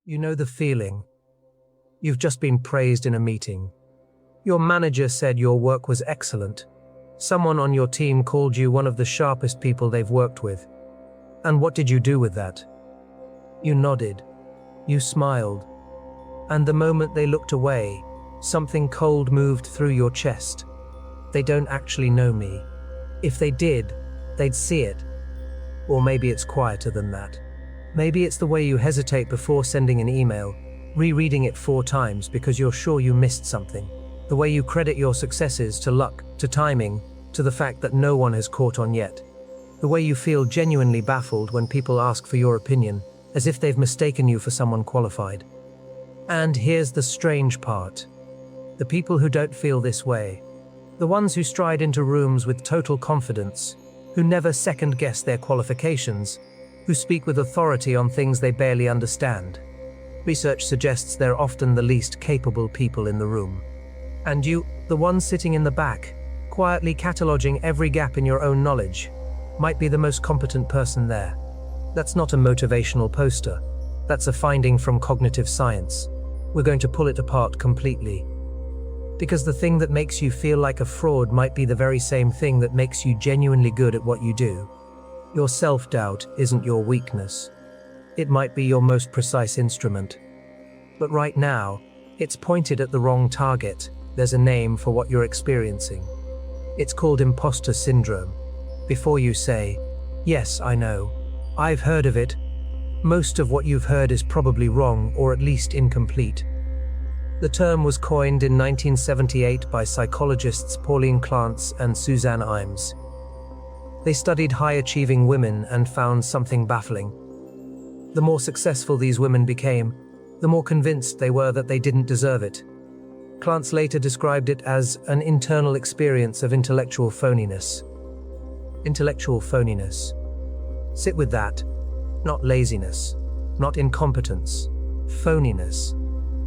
You know the feeling. You've just been praised in a meeting. Your manager said your work was excellent. Someone on your team called you one of the sharpest people they've worked with. And what did you do with that? You nodded. You smiled. And the moment they looked away, something cold moved through your chest. They don't actually know me. If they did, they'd see it. Or maybe it's quieter than that. Maybe it's the way you hesitate before sending an email, rereading it 4 times because you're sure you missed something. The way you credit your successes to luck, to timing, to the fact that no one has caught on yet. The way you feel genuinely baffled when people ask for your opinion, as if they've mistaken you for someone qualified. And here's the strange part. The people who don't feel this way, the ones who stride into rooms with total confidence, who never second-guess their qualifications, who speak with authority on things they barely understand. Research suggests they're often the least capable people in the room. And you, the one sitting in the back, quietly cataloging every gap in your own knowledge, might be the most competent person there. That's not a motivational poster. That's a finding from cognitive science. We're going to pull it apart completely. Because the thing that makes you feel like a fraud might be the very same thing that makes you genuinely good at what you do. Your self-doubt isn't your weakness. It might be your most precise instrument. But right now, it's pointed at the wrong target. There's a name for what you're experiencing. It's called impostor syndrome. Before you say, "Yes, I know. I've heard of it," most of what you've heard is probably wrong or at least incomplete. The term was coined in 1978 by psychologists Pauline Clance and Suzanne Imes. They studied high-achieving women and found something baffling. The more successful these women became, the more convinced they were that they didn't deserve it. Clance later described it as an internal experience of intellectual phoniness. Intellectual phoniness. Sit with that. Not laziness, not incompetence. Phoniness.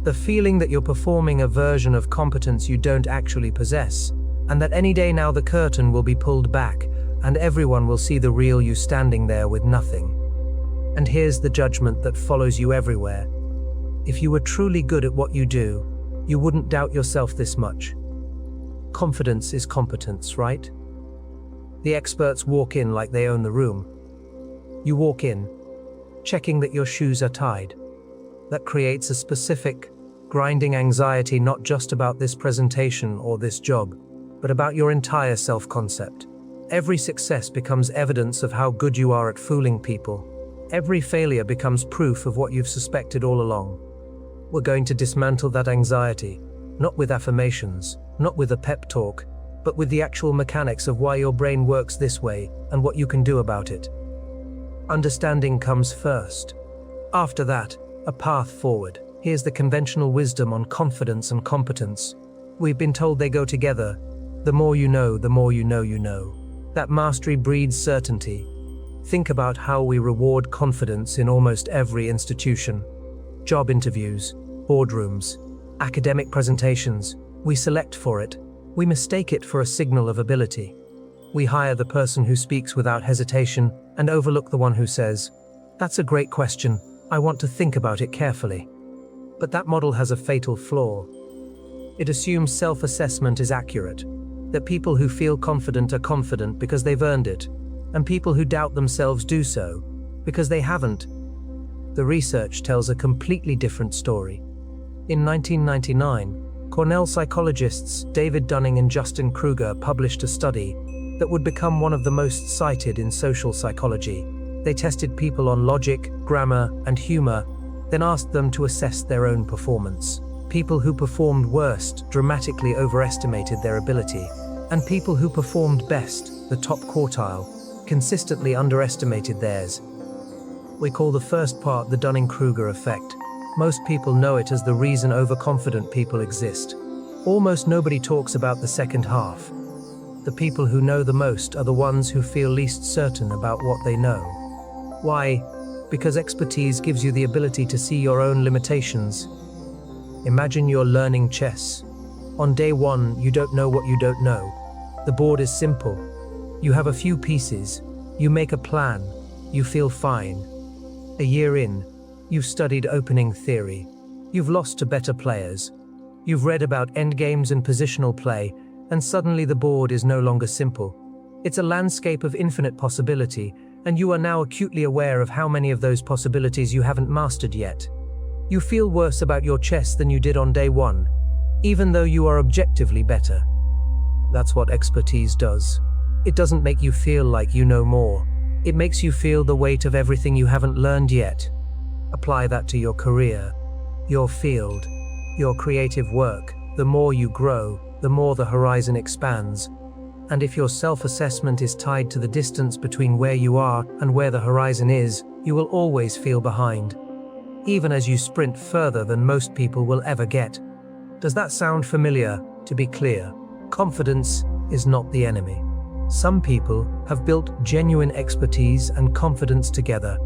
The feeling that you're performing a version of competence you don't actually possess, and that any day now the curtain will be pulled back, and everyone will see the real you standing there with nothing. And here's the judgment that follows you everywhere. If you were truly good at what you do, you wouldn't doubt yourself this much. Confidence is competence, right? The experts walk in like they own the room. You walk in, checking that your shoes are tied. That creates a specific, grinding anxiety not just about this presentation or this job, but about your entire self-concept. Every success becomes evidence of how good you are at fooling people. Every failure becomes proof of what you've suspected all along. We're going to dismantle that anxiety, not with affirmations, not with a pep talk, but with the actual mechanics of why your brain works this way and what you can do about it. Understanding comes first. After that, a path forward. Here's the conventional wisdom on confidence and competence. We've been told they go together. The more you know, the more you know you know. That mastery breeds certainty. Think about how we reward confidence in almost every institution. Job interviews, boardrooms, academic presentations. We select for it. We mistake it for a signal of ability. We hire the person who speaks without hesitation and overlook the one who says, "That's a great question. I want to think about it carefully." But that model has a fatal flaw. It assumes self-assessment is accurate, that people who feel confident are confident because they've earned it, and people who doubt themselves do so because they haven't. The research tells a completely different story. In 1999, Cornell psychologists David Dunning and Justin Kruger published a study that would become one of the most cited in social psychology. They tested people on logic, grammar, and humor, then asked them to assess their own performance. People who performed worst dramatically overestimated their ability, and people who performed best, the top quartile, consistently underestimated theirs. We call the first part the Dunning-Kruger effect. Most people know it as the reason overconfident people exist. Almost nobody talks about the second half. The people who know the most are the ones who feel least certain about what they know. Why? Because expertise gives you the ability to see your own limitations. Imagine you're learning chess. On day 1, you don't know what you don't know. The board is simple. You have a few pieces. You make a plan. You feel fine. A year in, You've studied opening theory. You've lost to better players. You've read about endgames and positional play, and suddenly the board is no longer simple. It's a landscape of infinite possibility, and you are now acutely aware of how many of those possibilities you haven't mastered yet. You feel worse about your chess than you did on day one, even though you are objectively better. That's what expertise does. It doesn't make you feel like you know more. It makes you feel the weight of everything you haven't learned yet. Apply that to your career, your field, your creative work. The more you grow, the more the horizon expands. And if your self-assessment is tied to the distance between where you are and where the horizon is, you will always feel behind, even as you sprint further than most people will ever get. Does that sound familiar? To be clear, confidence is not the enemy. Some people have built genuine expertise and confidence together,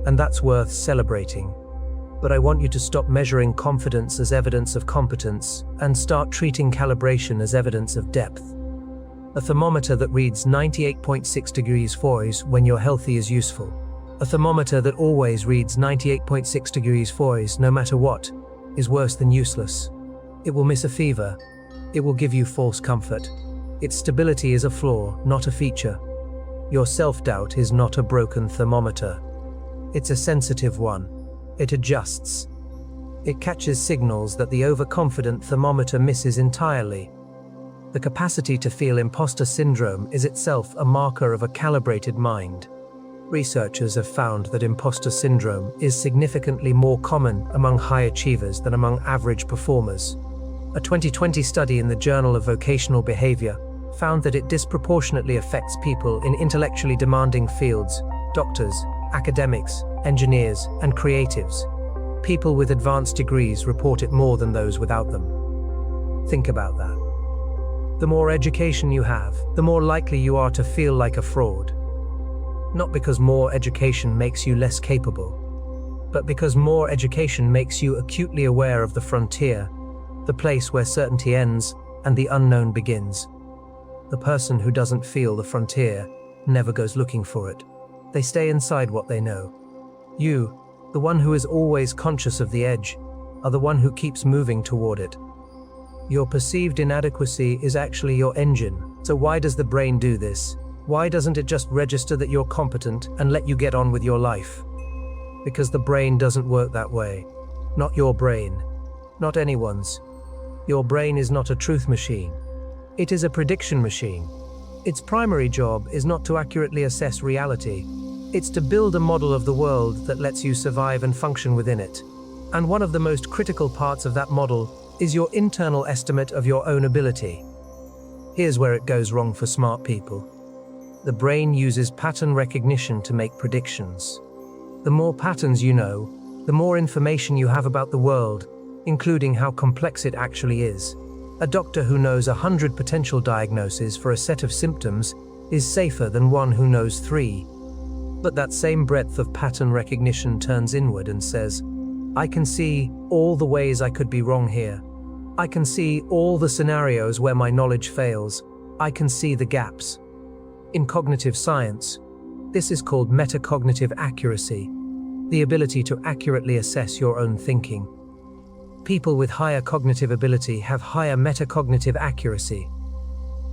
and that's worth celebrating. But I want you to stop measuring confidence as evidence of competence and start treating calibration as evidence of depth. A thermometer that reads 98.6 degrees Fahrenheit when you're healthy is useful. A thermometer that always reads 98.6 degrees Fahrenheit no matter what is worse than useless. It will miss a fever. It will give you false comfort. Its stability is a flaw, not a feature. Your self-doubt is not a broken thermometer. It's a sensitive one. It adjusts. It catches signals that the overconfident thermometer misses entirely. The capacity to feel impostor syndrome is itself a marker of a calibrated mind. Researchers have found that impostor syndrome is significantly more common among high achievers than among average performers. A 2020 study in the Journal of Vocational Behavior found that it disproportionately affects people in intellectually demanding fields: doctors, academics, engineers, and creatives. People with advanced degrees report it more than those without them. Think about that. The more education you have, the more likely you are to feel like a fraud. Not because more education makes you less capable, but because more education makes you acutely aware of the frontier, the place where certainty ends and the unknown begins. The person who doesn't feel the frontier never goes looking for it. They stay inside what they know. You, the one who is always conscious of the edge, are the one who keeps moving toward it. Your perceived inadequacy is actually your engine. So why does the brain do this? Why doesn't it just register that you're competent and let you get on with your life? Because the brain doesn't work that way. Not your brain. Not anyone's. Your brain is not a truth machine. It is a prediction machine. Its primary job is not to accurately assess reality. It's to build a model of the world that lets you survive and function within it. And one of the most critical parts of that model is your internal estimate of your own ability. Here's where it goes wrong for smart people. The brain uses pattern recognition to make predictions. The more patterns you know, the more information you have about the world, including how complex it actually is. A doctor who knows 100 potential diagnoses for a set of symptoms is safer than one who knows 3. But that same breadth of pattern recognition turns inward and says, I can see all the ways I could be wrong here. I can see all the scenarios where my knowledge fails. I can see the gaps. In cognitive science, this is called metacognitive accuracy, the ability to accurately assess your own thinking. People with higher cognitive ability have higher metacognitive accuracy.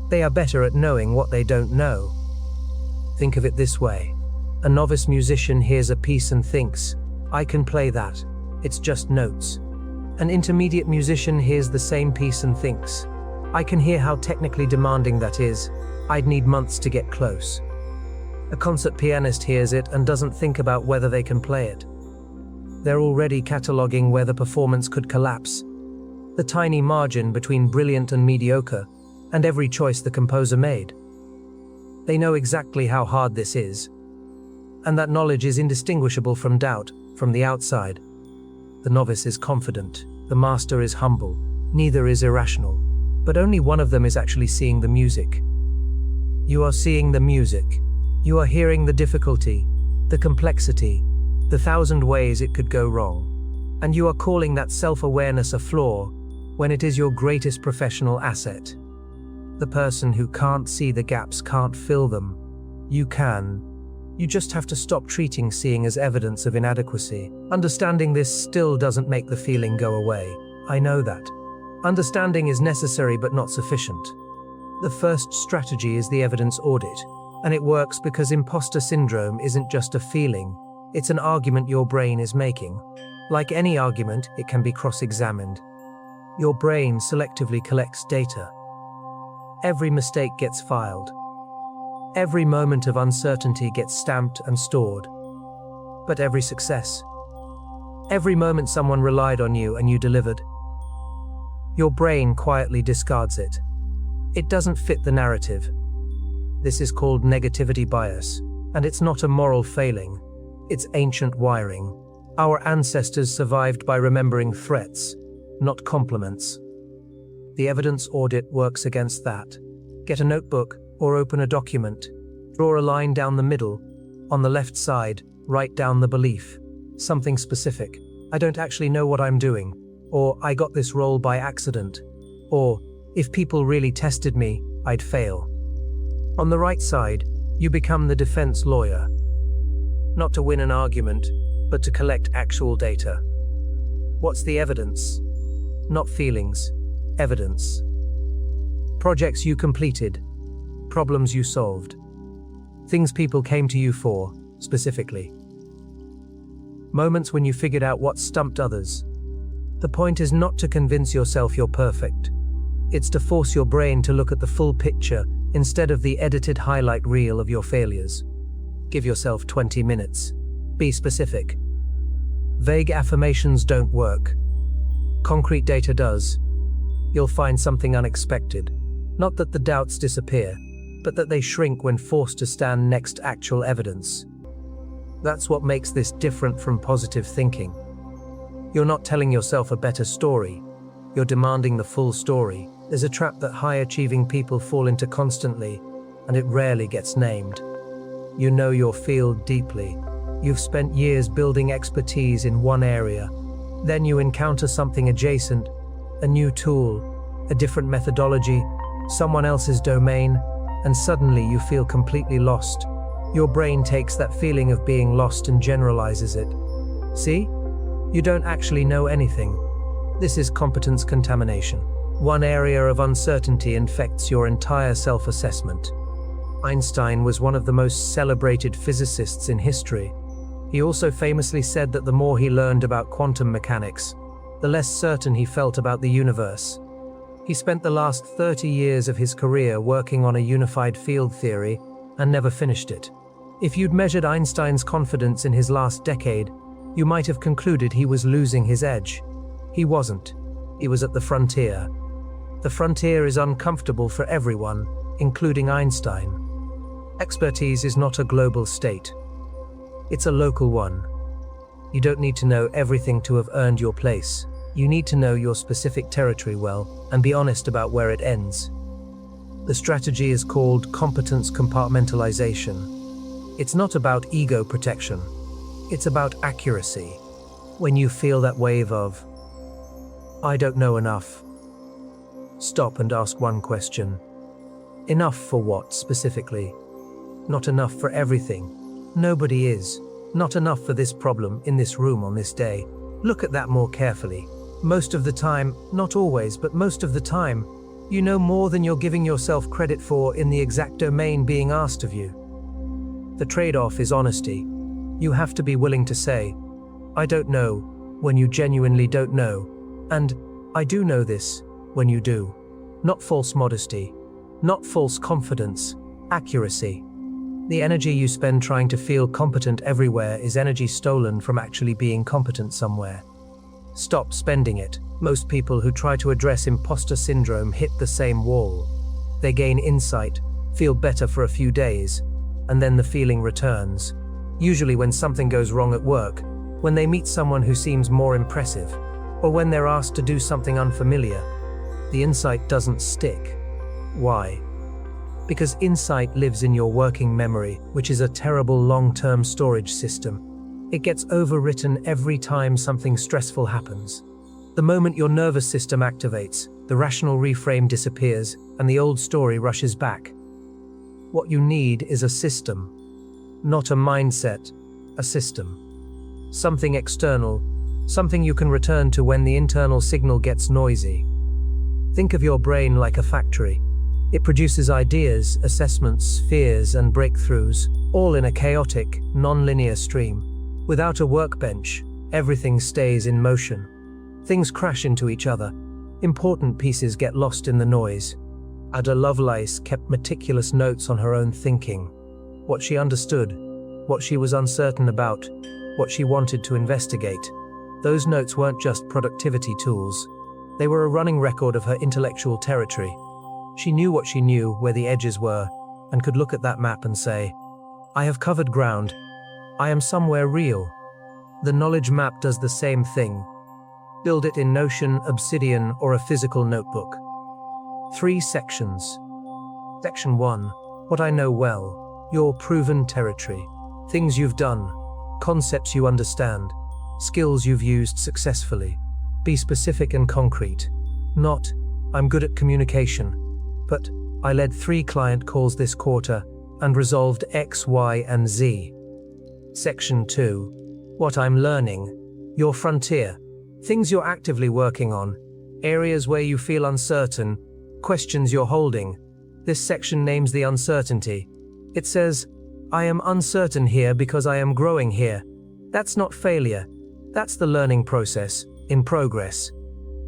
They are better at knowing what they don't know. Think of it this way. A novice musician hears a piece and thinks, I can play that. It's just notes. An intermediate musician hears the same piece and thinks, I can hear how technically demanding that is. I'd need months to get close. A concert pianist hears it and doesn't think about whether they can play it. They're already cataloging where the performance could collapse, the tiny margin between brilliant and mediocre, and every choice the composer made. They know exactly how hard this is, and that knowledge is indistinguishable from doubt from the outside. The novice is confident, the master is humble, neither is irrational, but only one of them is actually seeing the music. You are seeing the music. You are hearing the difficulty, the complexity, the 1,000 ways it could go wrong. And you are calling that self-awareness a flaw when it is your greatest professional asset. The person who can't see the gaps can't fill them. You can. You just have to stop treating seeing as evidence of inadequacy. Understanding this still doesn't make the feeling go away. I know that. Understanding is necessary but not sufficient. The first strategy is the evidence audit, and it works because imposter syndrome isn't just a feeling, it's an argument your brain is making. Like any argument, it can be cross-examined. Your brain selectively collects data. Every mistake gets filed. Every moment of uncertainty gets stamped and stored. But every success, every moment someone relied on you and you delivered, your brain quietly discards it. It doesn't fit the narrative. This is called negativity bias, and it's not a moral failing. It's ancient wiring. Our ancestors survived by remembering threats, not compliments. The evidence audit works against that. Get a notebook or open a document. Draw a line down the middle. On the left side, write down the belief. Something specific. I don't actually know what I'm doing. Or I got this role by accident. Or if people really tested me, I'd fail. On the right side, you become the defense lawyer. Not to win an argument, but to collect actual data. What's the evidence? Not feelings, evidence. Projects you completed, problems you solved, things people came to you for, specifically. Moments when you figured out what stumped others. The point is not to convince yourself you're perfect. It's to force your brain to look at the full picture instead of the edited highlight reel of your failures. Give yourself 20 minutes. Be specific. Vague affirmations don't work. Concrete data does. You'll find something unexpected. Not that the doubts disappear, but that they shrink when forced to stand next to actual evidence. That's what makes this different from positive thinking. You're not telling yourself a better story. You're demanding the full story. There's a trap that high-achieving people fall into constantly, and it rarely gets named. You know your field deeply. You've spent years building expertise in one area. Then you encounter something adjacent, a new tool, a different methodology, someone else's domain, and suddenly you feel completely lost. Your brain takes that feeling of being lost and generalizes it. See? You don't actually know anything. This is competence contamination. One area of uncertainty infects your entire self-assessment. Einstein was one of the most celebrated physicists in history. He also famously said that the more he learned about quantum mechanics, the less certain he felt about the universe. He spent the last 30 years of his career working on a unified field theory and never finished it. If you'd measured Einstein's confidence in his last decade, you might have concluded he was losing his edge. He wasn't. He was at the frontier. The frontier is uncomfortable for everyone, including Einstein. Expertise is not a global state. It's a local one. You don't need to know everything to have earned your place. You need to know your specific territory well and be honest about where it ends. The strategy is called competence compartmentalization. It's not about ego protection. It's about accuracy. When you feel that wave of, I don't know enough, stop and ask one question. Enough for what specifically? Not enough for everything. Nobody is. Not enough for this problem in this room on this day. Look at that more carefully. Most of the time, not always, but most of the time, you know more than you're giving yourself credit for in the exact domain being asked of you. The trade-off is honesty. You have to be willing to say, I don't know, when you genuinely don't know, and I do know this, when you do. Not false modesty, not false confidence, accuracy. The energy you spend trying to feel competent everywhere is energy stolen from actually being competent somewhere. Stop spending it. Most people who try to address imposter syndrome hit the same wall. They gain insight, feel better for a few days, and then the feeling returns. Usually when something goes wrong at work, when they meet someone who seems more impressive, or when they're asked to do something unfamiliar. The insight doesn't stick. Why? Because insight lives in your working memory, which is a terrible long-term storage system. It gets overwritten every time something stressful happens. The moment your nervous system activates, the rational reframe disappears, and the old story rushes back. What you need is a system. not a mindset, a system. Something external, something you can return to when the internal signal gets noisy. Think of your brain like a factory. It produces ideas, assessments, fears, and breakthroughs, all in a chaotic, non-linear stream. Without a workbench, everything stays in motion. Things crash into each other. Important pieces get lost in the noise. Ada Lovelace kept meticulous notes on her own thinking. What she understood, what she was uncertain about, what she wanted to investigate. Those notes weren't just productivity tools. They were a running record of her intellectual territory. She knew what she knew, where the edges were, and could look at that map and say, I have covered ground. I am somewhere real. The knowledge map does the same thing. Build it in Notion, Obsidian, or a physical notebook. 3 sections. Section 1. What I know well. Your proven territory. Things you've done. Concepts you understand. Skills you've used successfully. Be specific and concrete. Not, I'm good at communication, but I led 3 client calls this quarter and resolved X, Y, and Z. Section 2. What I'm learning. Your frontier. Things you're actively working on. Areas where you feel uncertain. Questions you're holding. This section names the uncertainty. It says, I am uncertain here because I am growing here. That's not failure. That's the learning process, in progress.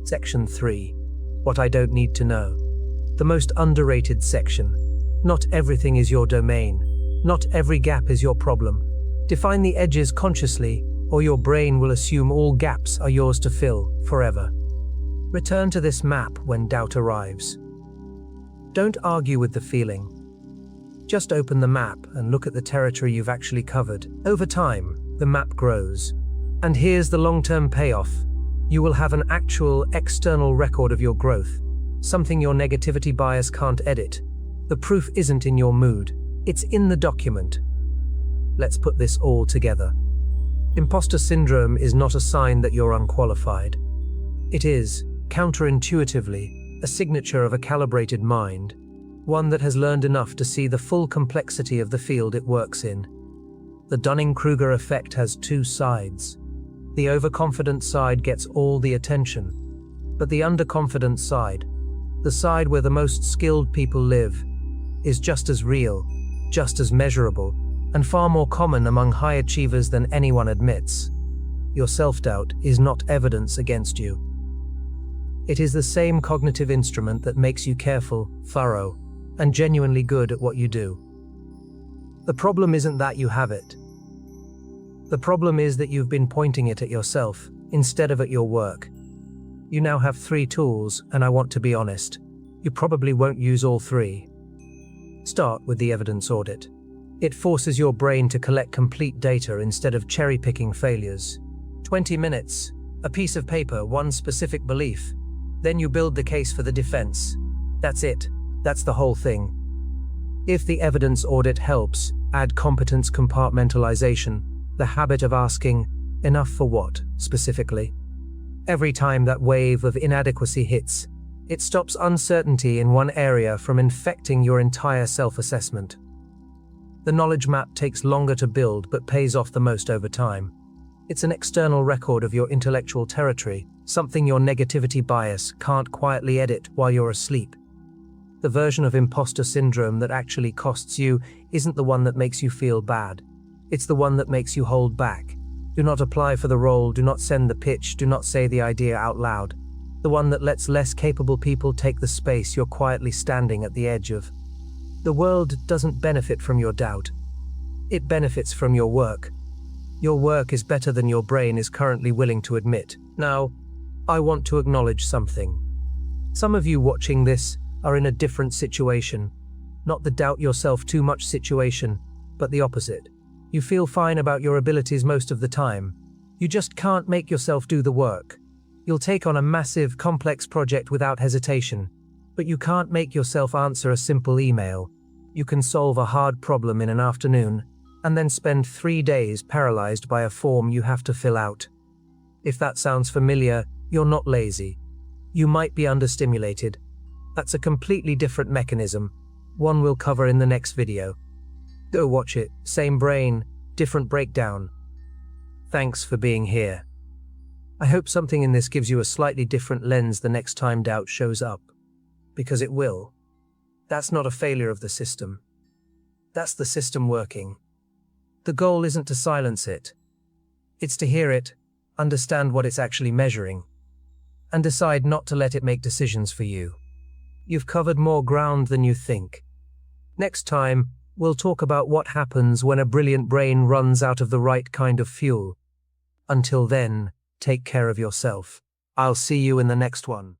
Section 3. What I don't need to know. The most underrated section. Not everything is your domain. Not every gap is your problem. Define the edges consciously, or your brain will assume all gaps are yours to fill, forever. Return to this map when doubt arrives. Don't argue with the feeling. Just open the map and look at the territory you've actually covered. Over time, the map grows. And here's the long-term payoff. You will have an actual external record of your growth, something your negativity bias can't edit. The proof isn't in your mood, it's in the document. Let's put this all together. Imposter syndrome is not a sign that you're unqualified. It is, counterintuitively, a signature of a calibrated mind, one that has learned enough to see the full complexity of the field it works in. The Dunning-Kruger effect has 2 sides. The overconfident side gets all the attention, but the underconfident side, the side where the most skilled people live, is just as real, just as measurable, and far more common among high achievers than anyone admits. Your self-doubt is not evidence against you. It is the same cognitive instrument that makes you careful, thorough, and genuinely good at what you do. The problem isn't that you have it. The problem is that you've been pointing it at yourself, instead of at your work. You now have 3 tools, and I want to be honest. You probably won't use all 3. Start with the evidence audit. It forces your brain to collect complete data instead of cherry-picking failures. 20 minutes, a piece of paper, one specific belief. Then you build the case for the defense. That's it. That's the whole thing. If the evidence audit helps, add competence compartmentalization, the habit of asking, enough for what, specifically? Every time that wave of inadequacy hits, it stops uncertainty in one area from infecting your entire self-assessment. The knowledge map takes longer to build but pays off the most over time. It's an external record of your intellectual territory, something your negativity bias can't quietly edit while you're asleep. The version of imposter syndrome that actually costs you isn't the one that makes you feel bad. It's the one that makes you hold back. Do not apply for the role, do not send the pitch, do not say the idea out loud. The one that lets less capable people take the space you're quietly standing at the edge of. The world doesn't benefit from your doubt. It benefits from your work. Your work is better than your brain is currently willing to admit. Now, I want to acknowledge something. Some of you watching this are in a different situation. Not the doubt yourself too much situation, but the opposite. You feel fine about your abilities most of the time. You just can't make yourself do the work. You'll take on a massive, complex project without hesitation, but you can't make yourself answer a simple email. You can solve a hard problem in an afternoon, and then spend 3 days paralyzed by a form you have to fill out. If that sounds familiar, you're not lazy. You might be understimulated. That's a completely different mechanism, one we'll cover in the next video. Go watch it. Same brain, different breakdown. Thanks for being here. I hope something in this gives you a slightly different lens the next time doubt shows up. Because it will. That's not a failure of the system. That's the system working. The goal isn't to silence it. It's to hear it, understand what it's actually measuring, and decide not to let it make decisions for you. You've covered more ground than you think. Next time, we'll talk about what happens when a brilliant brain runs out of the right kind of fuel. Until then, take care of yourself. I'll see you in the next one.